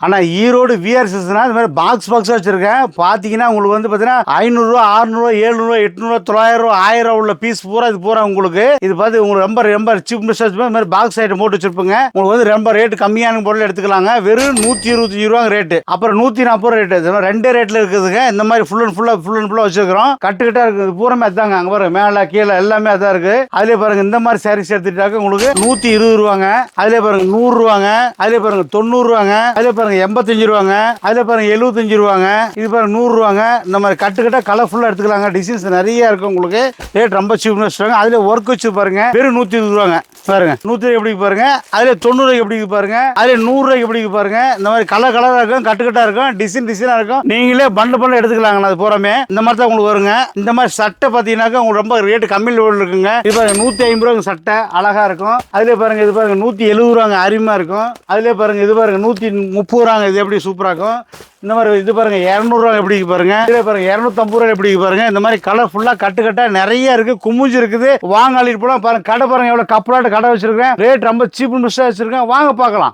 ஆனால் ஈரோடு விஆர்எஸ்எஸ்னா இந்த மாதிரி பாக்ஸாக வச்சுருக்கேன். பார்த்தீங்கன்னா உங்களுக்கு வந்து பார்த்தீங்கன்னா 500, 600, 700, 800, 900, 1000 உள்ள பீஸ் பூரா இது பூரா உங்களுக்கு இது பார்த்து உங்களுக்கு ரொம்ப ரொம்ப சீப் மிஸ்டேஜ் இந்த மாதிரி பாக்ஸ் ஐட்டம் போட்டு வச்சிருப்போங்க. உங்களுக்கு வந்து ரொம்ப ரேட்டு கம்மியான பொருள் எடுத்துக்கலாங்க. வெறும் 125 ரூபாங்க ரேட்டு. அப்புறம் 140 ரேட்டு. ரெண்டே ரேட்டில் இருக்குதுங்க. இந்த மாதிரி ஃபுல் அண்ட் ஃபுல்லாக வச்சுருக்கிறோம். கட்டுக்கிட்டா இருக்குது பூராமே அதுதாங்க. அங்கே பாருங்க மேலே கீழே எல்லாமே அதான் இருக்குது. அதிலே பாருங்க இந்த மாதிரி சாரீஸ் எடுத்துட்டாக்க உங்களுக்கு 120 ரூபாங்க. அதிலே பாருங்க 100 ரூபாங்க. அதிலே பாருங்க 90 ரூபாங்க. அதிலே பாருங்க 85 ரூபாங்க. அதில் பாருங்க 75 ரூபாங்க. இது பாருங்க 100 ரூபாங்க. இந்த மாதிரி கட்டுக்கிட்ட கலர்ஃபுல்லாக எடுத்துக்கலாங்க. டிசைன்ஸ் நிறைய இருக்கு. உங்களுக்கு ரேட் ரொம்ப சீப்னு வச்சுருவாங்க. அதில் ஒர்க் வச்சு பாருங்க வெறும் 120 ரூபாங்க. பாருங்க 100 எப்படி பாருங்க. அதில் 90 எப்படி பாருங்க. அதில் 100 எப்படி பாருங்க. இந்த மாதிரி கலராக இருக்கும், கட்டுக்கட்டா இருக்கும், டிசைனாக இருக்கும். நீங்களே பண்டு எடுத்துக்கலாங்க. அது பூராமே இந்த மாதிரி தான் உங்களுக்கு வருங்க. இந்த மாதிரி சட்டை பார்த்தீங்கன்னாக்கா உங்களுக்கு ரொம்ப ரேட்டு கம்மியில் இருக்குங்க. இது பாருங்க 150 ரூபாங்க சட்டை அழகா இருக்கும். அதிலே பாருங்க இது பாருங்க 170 ரூபாங்க அருமையா இருக்கும். அதிலே பாருங்க இது பாருங்க 130 ரூபாங்க. இது எப்படி சூப்பரா இருக்கும். இந்த மாதிரி இது பாருங்க 200 ரூபா எப்படி பாருங்க. இதே பாருங்க 250 ரூபா எப்படி பாருங்க. இந்த மாதிரி கலர்ஃபுல்லா கட்டுக்கட்டா நிறைய இருக்கு. குமிஞ்சு இருக்குது. வாங்க அள்ளிட்டு போலாம். பாருங்க கடை பாருங்க எவ்வளவு கப்பலாட்டு கடை வச்சிருக்கேன். ரேட் ரொம்ப சீப் மிஸ்டா வச்சிருக்கேன். வாங்க பார்க்கலாம்.